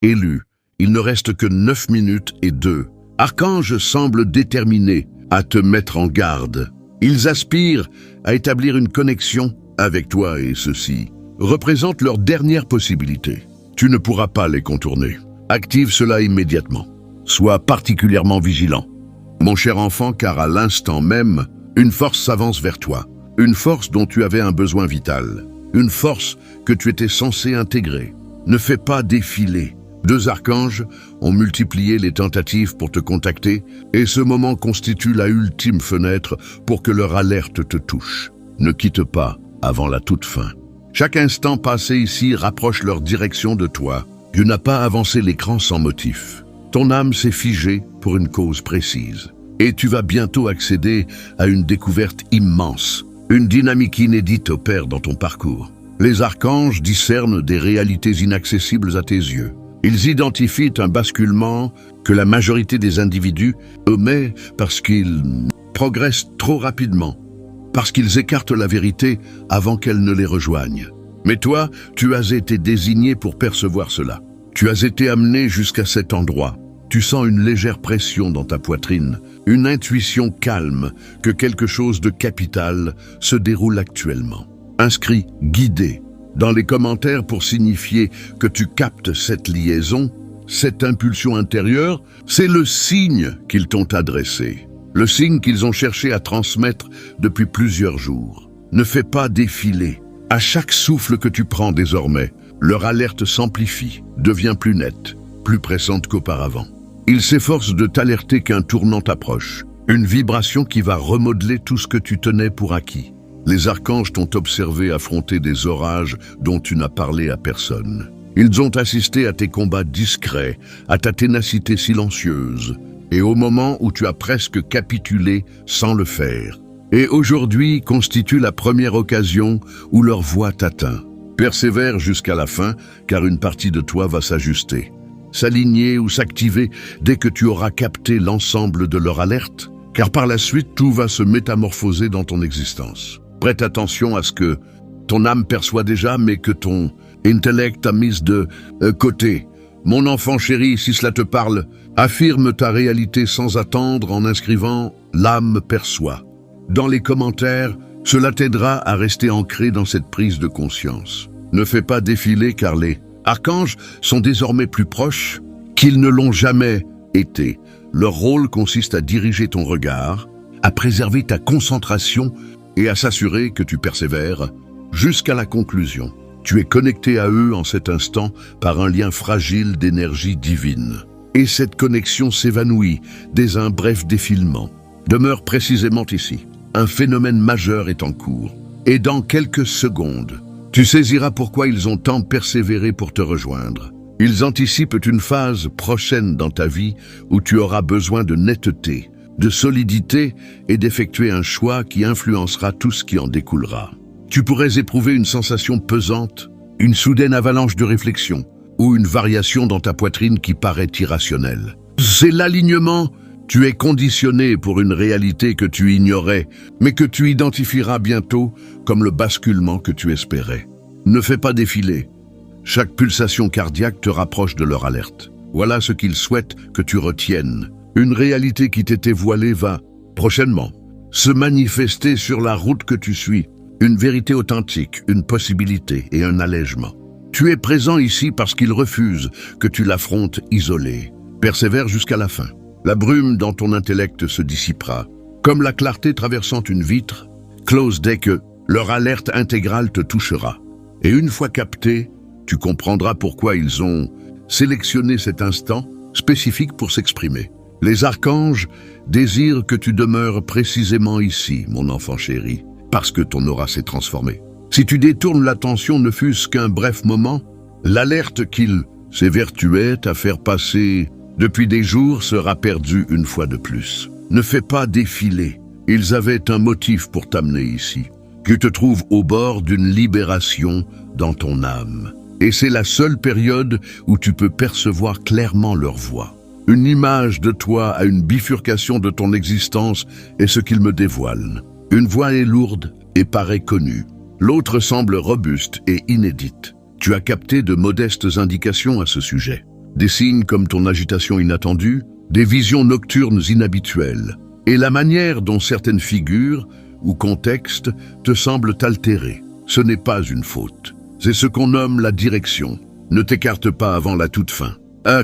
Élu, il ne reste que 9 minutes et 2. Archanges semblent déterminés à te mettre en garde. Ils aspirent à établir une connexion avec toi et ceci représente leur dernière possibilité. Tu ne pourras pas les contourner. Active cela immédiatement. Sois particulièrement vigilant, mon cher enfant, car à l'instant même, une force s'avance vers toi. Une force dont tu avais un besoin vital. Une force que tu étais censé intégrer. Ne fais pas défiler. 2 archanges ont multiplié les tentatives pour te contacter et ce moment constitue la ultime fenêtre pour que leur alerte te touche. Ne quitte pas avant la toute fin. Chaque instant passé ici rapproche leur direction de toi. Tu n'as pas avancé l'écran sans motif. Ton âme s'est figée pour une cause précise. Et tu vas bientôt accéder à une découverte immense. Une dynamique inédite opère dans ton parcours. Les archanges discernent des réalités inaccessibles à tes yeux. Ils identifient un basculement que la majorité des individus omet parce qu'ils progressent trop rapidement, parce qu'ils écartent la vérité avant qu'elle ne les rejoigne. Mais toi, tu as été désigné pour percevoir cela. Tu as été amené jusqu'à cet endroit. Tu sens une légère pression dans ta poitrine, une intuition calme que quelque chose de capital se déroule actuellement. Inscris « guidé » dans les commentaires pour signifier que tu captes cette liaison, cette impulsion intérieure, c'est le signe qu'ils t'ont adressé. Le signe qu'ils ont cherché à transmettre depuis plusieurs jours. Ne fais pas défiler. À chaque souffle que tu prends désormais, leur alerte s'amplifie, devient plus nette, plus pressante qu'auparavant. Ils s'efforcent de t'alerter qu'un tournant approche, une vibration qui va remodeler tout ce que tu tenais pour acquis. Les archanges t'ont observé affronter des orages dont tu n'as parlé à personne. Ils ont assisté à tes combats discrets, à ta ténacité silencieuse, et au moment où tu as presque capitulé sans le faire. Et aujourd'hui constitue la première occasion où leur voix t'atteint. Persévère jusqu'à la fin, car une partie de toi va s'ajuster, s'aligner ou s'activer dès que tu auras capté l'ensemble de leur alerte, car par la suite tout va se métamorphoser dans ton existence. Prête attention à ce que ton âme perçoit déjà, mais que ton intellect a mis de côté. Mon enfant chéri, si cela te parle, affirme ta réalité sans attendre en inscrivant « l'âme perçoit ». Dans les commentaires, cela t'aidera à rester ancré dans cette prise de conscience. Ne fais pas défiler car les archanges sont désormais plus proches qu'ils ne l'ont jamais été. Leur rôle consiste à diriger ton regard, à préserver ta concentration et à s'assurer que tu persévères jusqu'à la conclusion. Tu es connecté à eux en cet instant par un lien fragile d'énergie divine. Et cette connexion s'évanouit dès un bref défilement. Demeure précisément ici. Un phénomène majeur est en cours. Et dans quelques secondes, tu saisiras pourquoi ils ont tant persévéré pour te rejoindre. Ils anticipent une phase prochaine dans ta vie où tu auras besoin de netteté, de solidité et d'effectuer un choix qui influencera tout ce qui en découlera. Tu pourrais éprouver une sensation pesante, une soudaine avalanche de réflexion ou une variation dans ta poitrine qui paraît irrationnelle. C'est l'alignement. Tu es conditionné pour une réalité que tu ignorais, mais que tu identifieras bientôt comme le basculement que tu espérais. Ne fais pas défiler. Chaque pulsation cardiaque te rapproche de leur alerte. Voilà ce qu'ils souhaitent que tu retiennes. Une réalité qui t'était voilée va, prochainement, se manifester sur la route que tu suis. Une vérité authentique, une possibilité et un allègement. Tu es présent ici parce qu'ils refusent que tu l'affrontes isolé. Persévère jusqu'à la fin. La brume dans ton intellect se dissipera. Comme la clarté traversant une vitre, close dès que leur alerte intégrale te touchera. Et une fois capté, tu comprendras pourquoi ils ont sélectionné cet instant spécifique pour s'exprimer. Les archanges désirent que tu demeures précisément ici, mon enfant chéri, parce que ton aura s'est transformée. Si tu détournes l'attention ne fût-ce qu'un bref moment, l'alerte qu'ils s'évertuaient à faire passer depuis des jours sera perdue une fois de plus. Ne fais pas défiler. Ils avaient un motif pour t'amener ici. Tu te trouves au bord d'une libération dans ton âme. Et c'est la seule période où tu peux percevoir clairement leur voix. Une image de toi à une bifurcation de ton existence est ce qu'ils me dévoilent. Une voix est lourde et paraît connue. L'autre semble robuste et inédite. Tu as capté de modestes indications à ce sujet. des signes comme ton agitation inattendue, des visions nocturnes inhabituelles, et la manière dont certaines figures ou contextes te semblent altérés. Ce n'est pas une faute. C'est ce qu'on nomme la direction. Ne t'écarte pas avant la toute fin,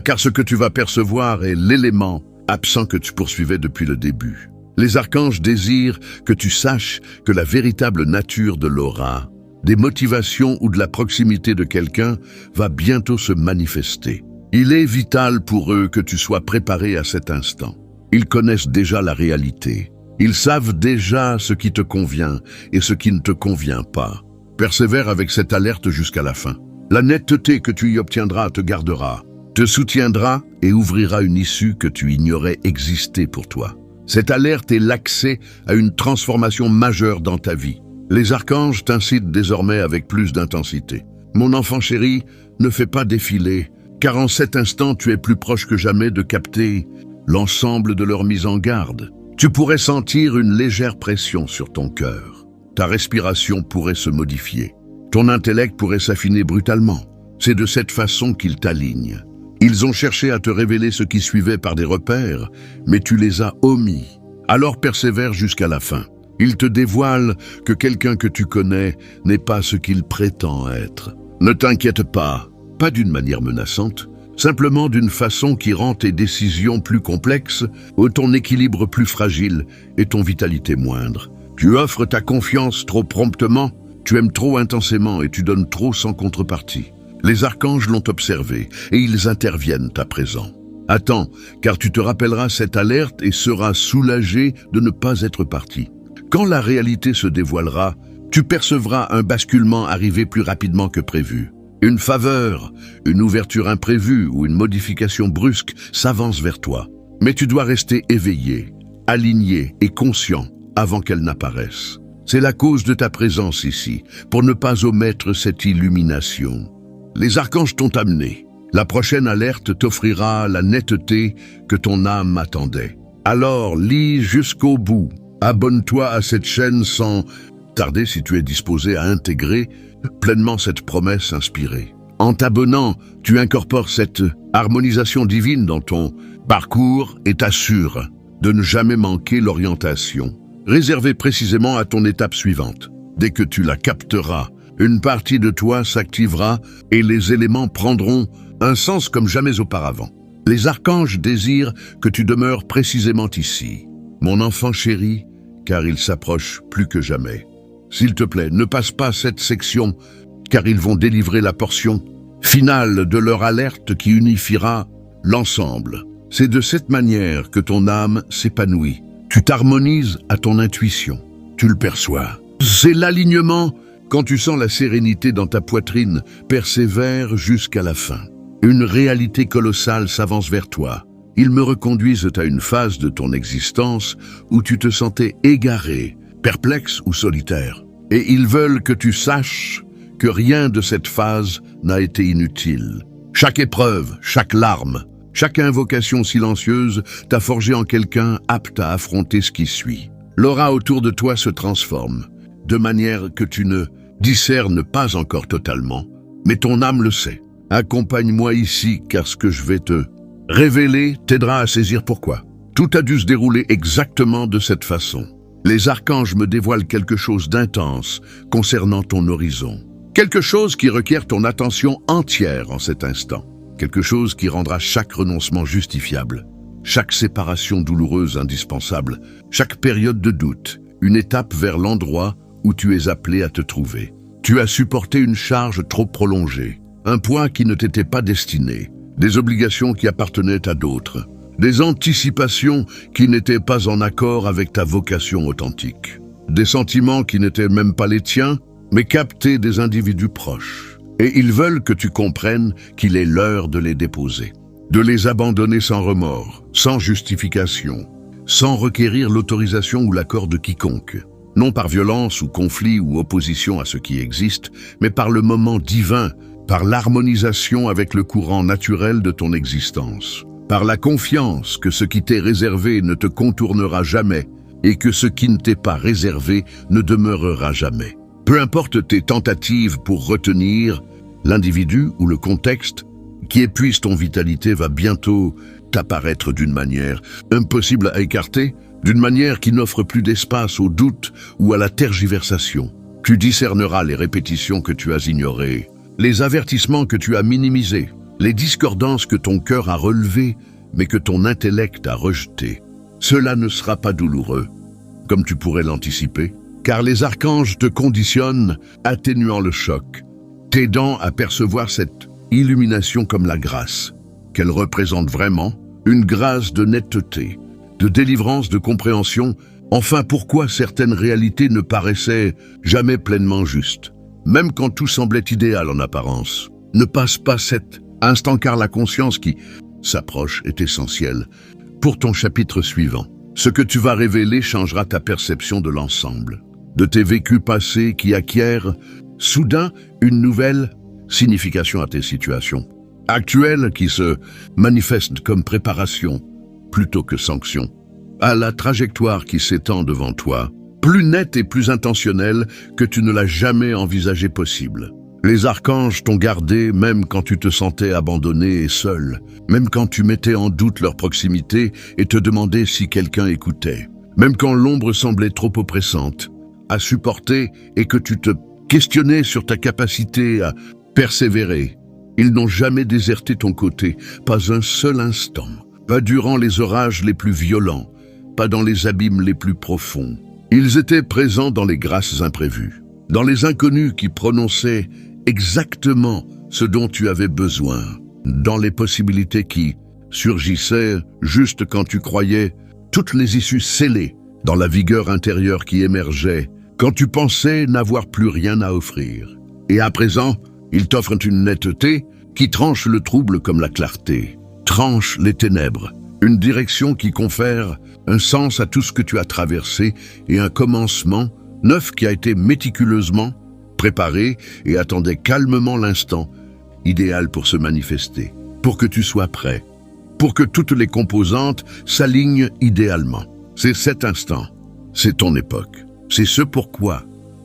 car ce que tu vas percevoir est l'élément absent que tu poursuivais depuis le début. Les archanges désirent que tu saches que la véritable nature de l'aura, des motivations ou de la proximité de quelqu'un va bientôt se manifester. Il est vital pour eux que tu sois préparé à cet instant. Ils connaissent déjà la réalité. Ils savent déjà ce qui te convient et ce qui ne te convient pas. Persévère avec cette alerte jusqu'à la fin. La netteté que tu y obtiendras te gardera, te soutiendra et ouvrira une issue que tu ignorais exister pour toi. Cette alerte est l'accès à une transformation majeure dans ta vie. Les archanges t'incitent désormais avec plus d'intensité. Mon enfant chéri, ne fais pas défiler, car en cet instant tu es plus proche que jamais de capter l'ensemble de leur mise en garde. Tu pourrais sentir une légère pression sur ton cœur. Ta respiration pourrait se modifier. Ton intellect pourrait s'affiner brutalement. C'est de cette façon qu'ils t'alignent. Ils ont cherché à te révéler ce qui suivait par des repères, mais tu les as omis. Alors persévère jusqu'à la fin. Ils te dévoilent que quelqu'un que tu connais n'est pas ce qu'il prétend être. Ne t'inquiète pas d'une manière menaçante, simplement d'une façon qui rend tes décisions plus complexes, ou ton équilibre plus fragile et ton vitalité moindre. Tu offres ta confiance trop promptement, tu aimes trop intensément et tu donnes trop sans contrepartie. Les archanges l'ont observé et ils interviennent à présent. Attends, car tu te rappelleras cette alerte et seras soulagé de ne pas être parti. Quand la réalité se dévoilera, tu percevras un basculement arriver plus rapidement que prévu. Une faveur, une ouverture imprévue ou une modification brusque s'avance vers toi. Mais tu dois rester éveillé, aligné et conscient avant qu'elle n'apparaisse. C'est la cause de ta présence ici, pour ne pas omettre cette illumination. Les archanges t'ont amené. La prochaine alerte t'offrira la netteté que ton âme attendait. Alors, lis jusqu'au bout. Abonne-toi à cette chaîne sans tarder si tu es disposé à intégrer pleinement cette promesse inspirée. En t'abonnant, tu incorpores cette harmonisation divine dans ton parcours et t'assures de ne jamais manquer l'orientation, réservée précisément à ton étape suivante. Dès que tu la capteras, une partie de toi s'activera et les éléments prendront un sens comme jamais auparavant. Les archanges désirent que tu demeures précisément ici, mon enfant chéri, car ils s'approchent plus que jamais. S'il te plaît, ne passe pas cette section, car ils vont délivrer la portion finale de leur alerte qui unifiera l'ensemble. C'est de cette manière que ton âme s'épanouit. Tu t'harmonises à ton intuition. Tu le perçois. C'est l'alignement quand tu sens la sérénité dans ta poitrine. Persévère jusqu'à la fin. Une réalité colossale s'avance vers toi. Ils me reconduisent à une phase de ton existence où tu te sentais égaré, perplexe ou solitaire. Et ils veulent que tu saches que rien de cette phase n'a été inutile. Chaque épreuve, chaque larme, chaque invocation silencieuse t'a forgé en quelqu'un apte à affronter ce qui suit. L'aura autour de toi se transforme, de manière que tu ne discernes pas encore totalement, mais ton âme le sait. Accompagne-moi ici, car ce que je vais te révéler t'aidera à saisir pourquoi. Tout a dû se dérouler exactement de cette façon. Les archanges me dévoilent quelque chose d'intense concernant ton horizon. Quelque chose qui requiert ton attention entière en cet instant. Quelque chose qui rendra chaque renoncement justifiable. Chaque séparation douloureuse indispensable. Chaque période de doute. Une étape vers l'endroit où tu es appelé à te trouver. Tu as supporté une charge trop prolongée. Un poids qui ne t'était pas destiné. Des obligations qui appartenaient à d'autres. Des anticipations qui n'étaient pas en accord avec ta vocation authentique. Des sentiments qui n'étaient même pas les tiens, mais captés des individus proches. Et ils veulent que tu comprennes qu'il est l'heure de les déposer. De les abandonner sans remords, sans justification, sans requérir l'autorisation ou l'accord de quiconque. Non par violence ou conflit ou opposition à ce qui existe, mais par le moment divin, par l'harmonisation avec le courant naturel de ton existence. Par la confiance que ce qui t'est réservé ne te contournera jamais et que ce qui ne t'est pas réservé ne demeurera jamais. Peu importe tes tentatives pour retenir l'individu ou le contexte, qui épuise ton vitalité va bientôt t'apparaître d'une manière impossible à écarter, d'une manière qui n'offre plus d'espace au doute ou à la tergiversation. Tu discerneras les répétitions que tu as ignorées, les avertissements que tu as minimisés, les discordances que ton cœur a relevées, mais que ton intellect a rejetées. Cela ne sera pas douloureux, comme tu pourrais l'anticiper, car les archanges te conditionnent, atténuant le choc, t'aidant à percevoir cette illumination comme la grâce, qu'elle représente vraiment, une grâce de netteté, de délivrance, de compréhension. Enfin, pourquoi certaines réalités ne paraissaient jamais pleinement justes, même quand tout semblait idéal en apparence. Ne passe pas cet instant, car la conscience qui s'approche est essentielle pour ton chapitre suivant. Ce que tu vas révéler changera ta perception de l'ensemble, de tes vécus passés qui acquièrent soudain une nouvelle signification à tes situations actuelles qui se manifestent comme préparation plutôt que sanction, à la trajectoire qui s'étend devant toi, plus nette et plus intentionnelle que tu ne l'as jamais envisagé possible. Les archanges t'ont gardé même quand tu te sentais abandonné et seul, même quand tu mettais en doute leur proximité et te demandais si quelqu'un écoutait, même quand l'ombre semblait trop oppressante à supporter et que tu te questionnais sur ta capacité à persévérer. Ils n'ont jamais déserté ton côté, pas un seul instant, pas durant les orages les plus violents, pas dans les abîmes les plus profonds. Ils étaient présents dans les grâces imprévues, dans les inconnus qui prononçaient exactement ce dont tu avais besoin, dans les possibilités qui surgissaient juste quand tu croyais toutes les issues scellées, dans la vigueur intérieure qui émergeait quand tu pensais n'avoir plus rien à offrir. Et à présent, ils t'offrent une netteté qui tranche le trouble comme la clarté, tranche les ténèbres, une direction qui confère un sens à tout ce que tu as traversé et un commencement neuf qui a été méticuleusement préparé et attendait calmement l'instant idéal pour se manifester, pour que tu sois prêt, pour que toutes les composantes s'alignent idéalement. C'est cet instant, c'est ton époque, c'est ce pourquoi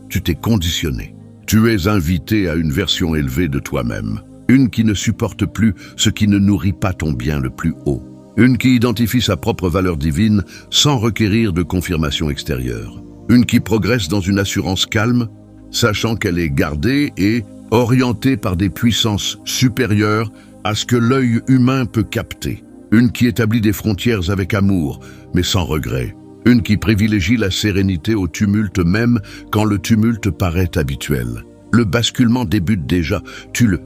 tu t'es conditionné. Tu es invité à une version élevée de toi-même, une qui ne supporte plus ce qui ne nourrit pas ton bien le plus haut, une qui identifie sa propre valeur divine sans requérir de confirmation extérieure, une qui progresse dans une assurance calme, sachant qu'elle est gardée et orientée par des puissances supérieures à ce que l'œil humain peut capter, une qui établit des frontières avec amour, mais sans regret, une qui privilégie la sérénité au tumulte même quand le tumulte paraît habituel. Le basculement débute déjà, tu le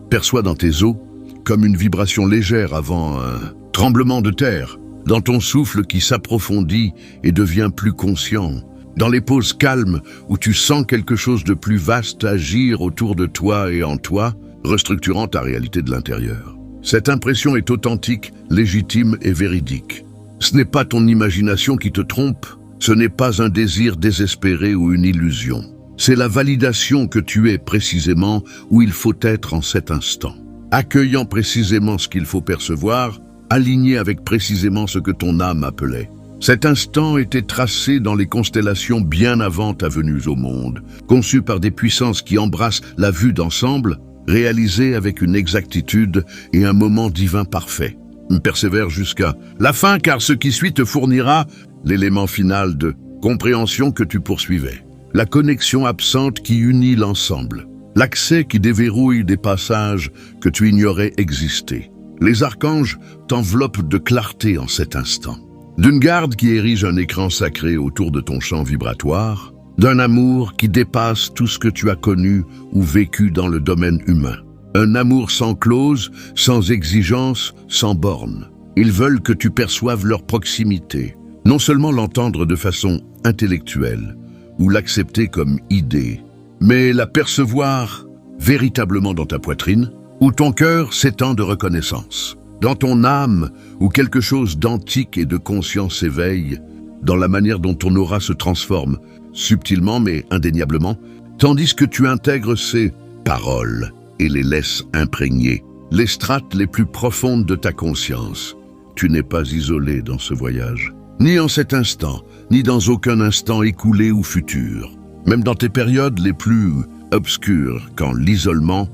perçois dans tes os comme une vibration légère avant un tremblement de terre, dans ton souffle qui s'approfondit et devient plus conscient, dans les pauses calmes où tu sens quelque chose de plus vaste agir autour de toi et en toi, restructurant ta réalité de l'intérieur. Cette impression est authentique, légitime et véridique. Ce n'est pas ton imagination qui te trompe, ce n'est pas un désir désespéré ou une illusion. C'est la validation que tu es précisément où il faut être en cet instant, accueillant précisément ce qu'il faut percevoir, aligné avec précisément ce que ton âme appelait. Cet instant était tracé dans les constellations bien avant ta venue au monde, conçu par des puissances qui embrassent la vue d'ensemble, réalisée avec une exactitude et un moment divin parfait. Persévère jusqu'à la fin, car ce qui suit te fournira l'élément final de compréhension que tu poursuivais, la connexion absente qui unit l'ensemble, l'accès qui déverrouille des passages que tu ignorais exister. Les archanges t'enveloppent de clarté en cet instant, d'une garde qui érige un écran sacré autour de ton champ vibratoire, d'un amour qui dépasse tout ce que tu as connu ou vécu dans le domaine humain. Un amour sans clause, sans exigence, sans borne. Ils veulent que tu perçoives leur proximité, non seulement l'entendre de façon intellectuelle ou l'accepter comme idée, mais la percevoir véritablement dans ta poitrine, où ton cœur s'étend de reconnaissance, dans ton âme, où quelque chose d'antique et de conscient s'éveille, dans la manière dont ton aura se transforme, subtilement mais indéniablement, tandis que tu intègres ces paroles et les laisses imprégner les strates les plus profondes de ta conscience. Tu n'es pas isolé dans ce voyage, ni en cet instant, ni dans aucun instant écoulé ou futur, même dans tes périodes les plus obscures, quand l'isolement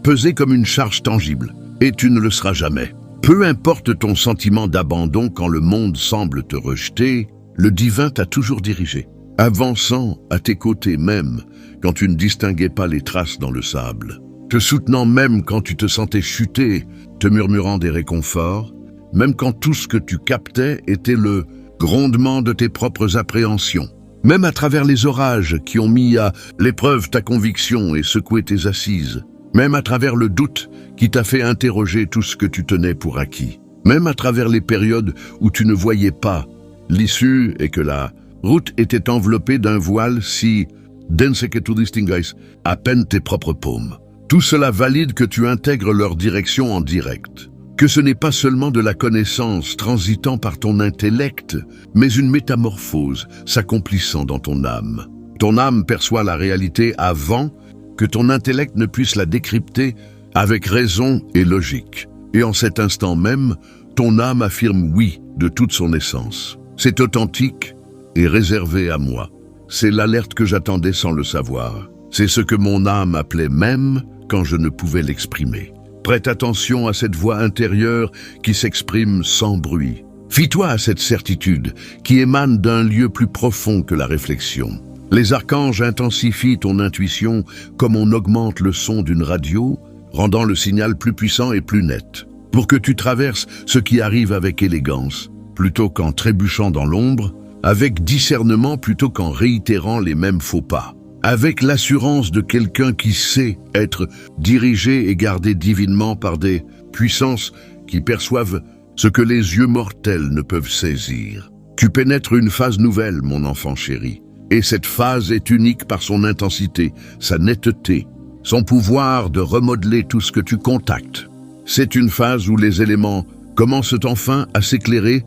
pesait comme une charge tangible. et tu ne le seras jamais. Peu importe ton sentiment d'abandon quand le monde semble te rejeter, le divin t'a toujours dirigé, avançant à tes côtés même quand tu ne distinguais pas les traces dans le sable, te soutenant même quand tu te sentais chuter, te murmurant des réconforts, même quand tout ce que tu captais était le grondement de tes propres appréhensions, même à travers les orages qui ont mis à l'épreuve ta conviction et secoué tes assises, même à travers le doute qui t'a fait interroger tout ce que tu tenais pour acquis, même à travers les périodes où tu ne voyais pas l'issue et que la route était enveloppée d'un voile si dense que tu distinguais à peine tes propres paumes. Tout cela valide que tu intègres leur direction en direct, que ce n'est pas seulement de la connaissance transitant par ton intellect, mais une métamorphose s'accomplissant dans ton âme. Ton âme perçoit la réalité avant que ton intellect ne puisse la décrypter avec raison et logique. Et en cet instant même, ton âme affirme oui de toute son essence. C'est authentique et réservé à moi. C'est l'alerte que j'attendais sans le savoir. C'est ce que mon âme appelait même quand je ne pouvais l'exprimer. Prête attention à cette voix intérieure qui s'exprime sans bruit. Fie-toi à cette certitude qui émane d'un lieu plus profond que la réflexion. Les archanges intensifient ton intuition comme on augmente le son d'une radio, rendant le signal plus puissant et plus net, pour que tu traverses ce qui arrive avec élégance, plutôt qu'en trébuchant dans l'ombre, avec discernement plutôt qu'en réitérant les mêmes faux pas, avec l'assurance de quelqu'un qui sait être dirigé et gardé divinement par des puissances qui perçoivent ce que les yeux mortels ne peuvent saisir. Tu pénètres une phase nouvelle, mon enfant chéri, et cette phase est unique par son intensité, sa netteté, son pouvoir de remodeler tout ce que tu contactes. C'est une phase où les éléments commencent enfin à s'éclairer,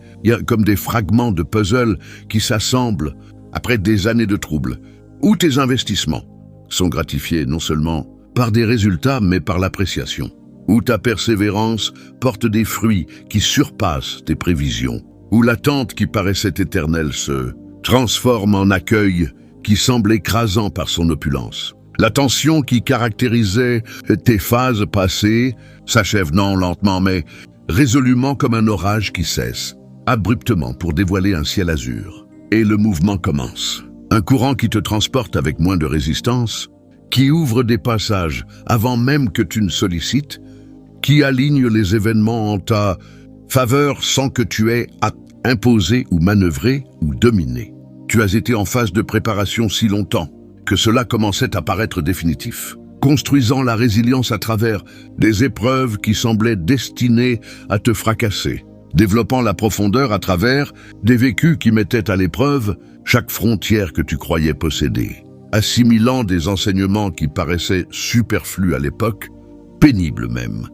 comme des fragments de puzzle qui s'assemblent après des années de troubles, où tes investissements sont gratifiés non seulement par des résultats, mais par l'appréciation, où ta persévérance porte des fruits qui surpassent tes prévisions, où l'attente qui paraissait éternelle se transforme en accueil qui semble écrasant par son opulence. La tension qui caractérisait tes phases passées s'achève non lentement, mais résolument comme un orage qui cesse, abruptement pour dévoiler un ciel azur. Et le mouvement commence. Un courant qui te transporte avec moins de résistance, qui ouvre des passages avant même que tu ne sollicites, qui aligne les événements en ta faveur sans que tu aies à imposer ou manœuvrer ou dominer. Tu as été en phase de préparation si longtemps que cela commençait à paraître définitif, construisant la résilience à travers des épreuves qui semblaient destinées à te fracasser, développant la profondeur à travers des vécus qui mettaient à l'épreuve chaque frontière que tu croyais posséder, assimilant des enseignements qui paraissaient superflus à l'époque, pénibles même,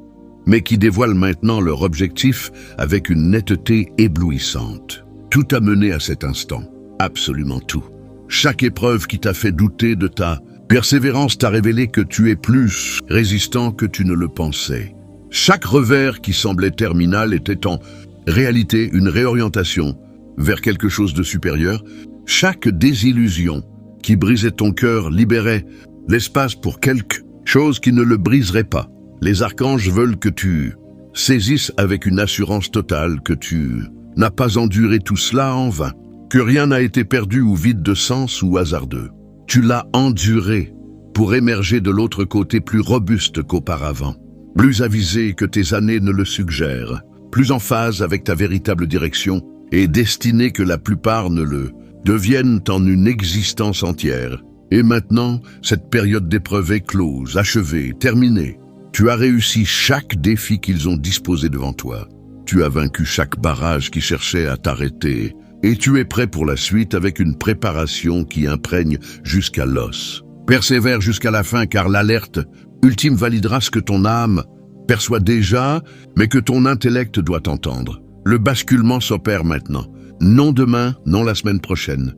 mais qui dévoilent maintenant leur objectif avec une netteté éblouissante. Tout a mené à cet instant, absolument tout. Chaque épreuve qui t'a fait douter de ta persévérance t'a révélé que tu es plus résistant que tu ne le pensais. Chaque revers qui semblait terminal était en réalité une réorientation vers quelque chose de supérieur. Chaque désillusion qui brisait ton cœur libérait l'espace pour quelque chose qui ne le briserait pas. Les archanges veulent que tu saisisses avec une assurance totale que tu n'as pas enduré tout cela en vain, que rien n'a été perdu ou vide de sens ou hasardeux. Tu l'as enduré pour émerger de l'autre côté plus robuste qu'auparavant, plus avisé que tes années ne le suggèrent, plus en phase avec ta véritable direction et destiné que la plupart ne le deviennent en une existence entière. Et maintenant, cette période d'épreuve est close, achevée, terminée. Tu as réussi chaque défi qu'ils ont disposé devant toi. Tu as vaincu chaque barrage qui cherchait à t'arrêter. Et tu es prêt pour la suite avec une préparation qui imprègne jusqu'à l'os. Persévère jusqu'à la fin car l'alerte ultime validera ce que ton âme perçoit déjà, mais que ton intellect doit entendre. Le basculement s'opère maintenant. Non demain, non la semaine prochaine,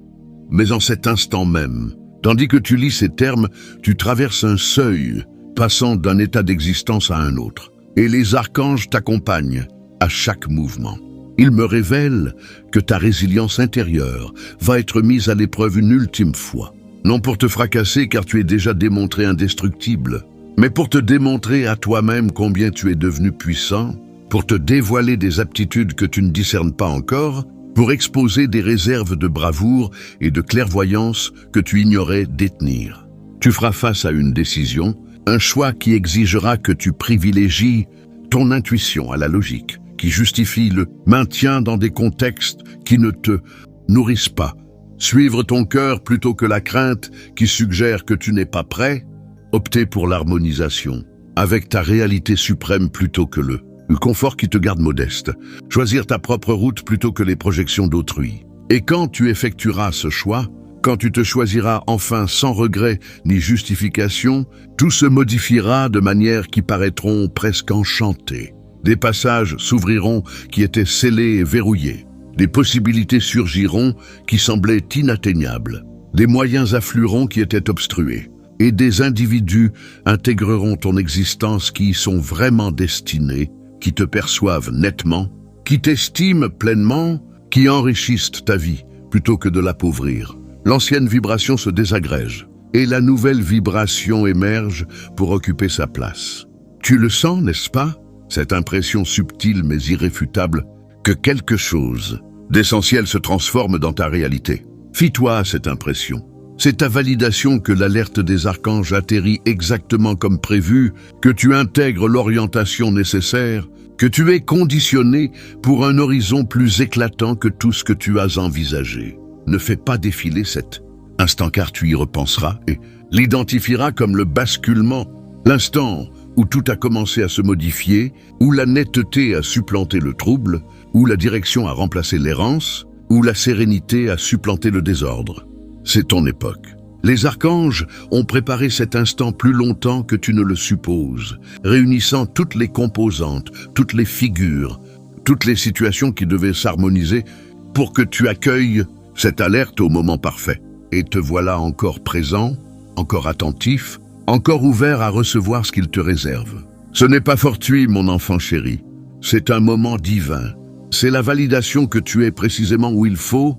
mais en cet instant même. Tandis que tu lis ces termes, tu traverses un seuil, passant d'un état d'existence à un autre. Et les archanges t'accompagnent à chaque mouvement. Ils me révèlent que ta résilience intérieure va être mise à l'épreuve une ultime fois. Non pour te fracasser car tu es déjà démontré indestructible, mais pour te démontrer à toi-même combien tu es devenu puissant, pour te dévoiler des aptitudes que tu ne discernes pas encore, pour exposer des réserves de bravoure et de clairvoyance que tu ignorais détenir. Tu feras face à une décision, un choix qui exigera que tu privilégies ton intuition à la logique, qui justifie le maintien dans des contextes qui ne te nourrissent pas. Suivre ton cœur plutôt que la crainte qui suggère que tu n'es pas prêt. Opter pour l'harmonisation, avec ta réalité suprême plutôt que le confort qui te garde modeste. Choisir ta propre route plutôt que les projections d'autrui. Et quand tu effectueras ce choix, quand tu te choisiras enfin sans regret ni justification, tout se modifiera de manière qui paraîtront presque enchantées. Des passages s'ouvriront qui étaient scellés et verrouillés. Des possibilités surgiront qui semblaient inatteignables. Des moyens afflueront qui étaient obstrués. Et des individus intégreront ton existence qui y sont vraiment destinés, qui te perçoivent nettement, qui t'estiment pleinement, qui enrichissent ta vie plutôt que de l'appauvrir. L'ancienne vibration se désagrège et la nouvelle vibration émerge pour occuper sa place. Tu le sens, n'est-ce pas? Cette impression subtile mais irréfutable que quelque chose d'essentiel se transforme dans ta réalité. Fie-toi à cette impression. C'est ta validation que l'alerte des archanges atterrit exactement comme prévu, que tu intègres l'orientation nécessaire, que tu es conditionné pour un horizon plus éclatant que tout ce que tu as envisagé. Ne fais pas défiler cet instant car tu y repenseras et l'identifieras comme le basculement, l'instant où tout a commencé à se modifier, où la netteté a supplanté le trouble, où la direction a remplacé l'errance, où la sérénité a supplanté le désordre. C'est ton époque. Les archanges ont préparé cet instant plus longtemps que tu ne le supposes, réunissant toutes les composantes, toutes les figures, toutes les situations qui devaient s'harmoniser pour que tu accueilles cette alerte au moment parfait. Et te voilà encore présent, encore attentif, encore ouvert à recevoir ce qu'il te réserve. Ce n'est pas fortuit, mon enfant chéri. C'est un moment divin. C'est la validation que tu es précisément où il faut,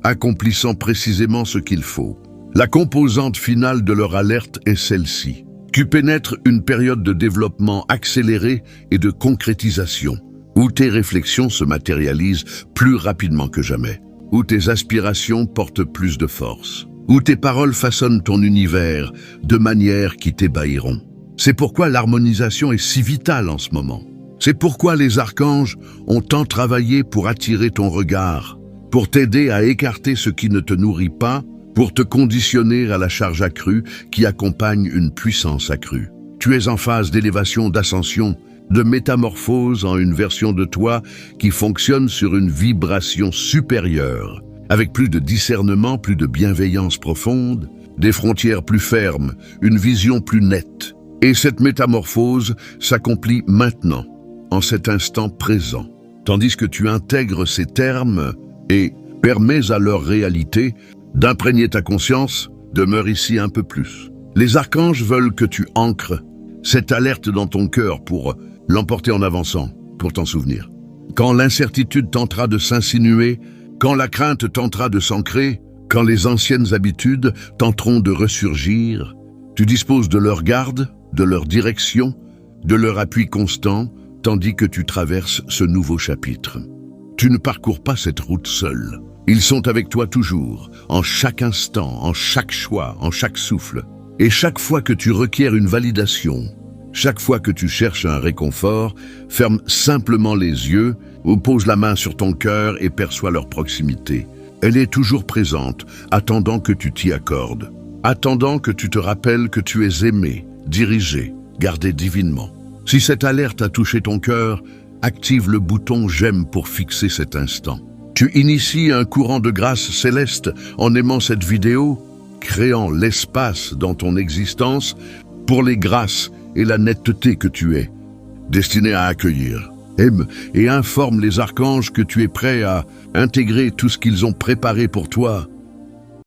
accomplissant précisément ce qu'il faut. La composante finale de leur alerte est celle-ci. Tu pénètres une période de développement accéléré et de concrétisation, où tes réflexions se matérialisent plus rapidement que jamais, où tes aspirations portent plus de force, où tes paroles façonnent ton univers de manières qui t'ébahiront. C'est pourquoi l'harmonisation est si vitale en ce moment. C'est pourquoi les archanges ont tant travaillé pour attirer ton regard, pour t'aider à écarter ce qui ne te nourrit pas, pour te conditionner à la charge accrue qui accompagne une puissance accrue. Tu es en phase d'élévation, d'ascension, de métamorphose en une version de toi qui fonctionne sur une vibration supérieure, avec plus de discernement, plus de bienveillance profonde, des frontières plus fermes, une vision plus nette. Et cette métamorphose s'accomplit maintenant, en cet instant présent, tandis que tu intègres ces termes et permets à leur réalité d'imprégner ta conscience. Demeure ici un peu plus. Les archanges veulent que tu ancres cette alerte dans ton cœur pour l'emporter en avançant, pour t'en souvenir. Quand l'incertitude tentera de s'insinuer, quand la crainte tentera de s'ancrer, quand les anciennes habitudes tenteront de ressurgir, tu disposes de leur garde, de leur direction, de leur appui constant, tandis que tu traverses ce nouveau chapitre. Tu ne parcours pas cette route seul. Ils sont avec toi toujours, en chaque instant, en chaque choix, en chaque souffle. Et chaque fois que tu requiers une validation, chaque fois que tu cherches un réconfort, ferme simplement les yeux ou pose la main sur ton cœur et perçois leur proximité. Elle est toujours présente, attendant que tu t'y accordes, attendant que tu te rappelles que tu es aimé, dirigé, gardé divinement. Si cette alerte a touché ton cœur, active le bouton « J'aime » pour fixer cet instant. Tu inities un courant de grâce céleste en aimant cette vidéo, créant l'espace dans ton existence pour les grâces et la netteté que tu es, destiné à accueillir. Aime et informe les archanges que tu es prêt à intégrer tout ce qu'ils ont préparé pour toi,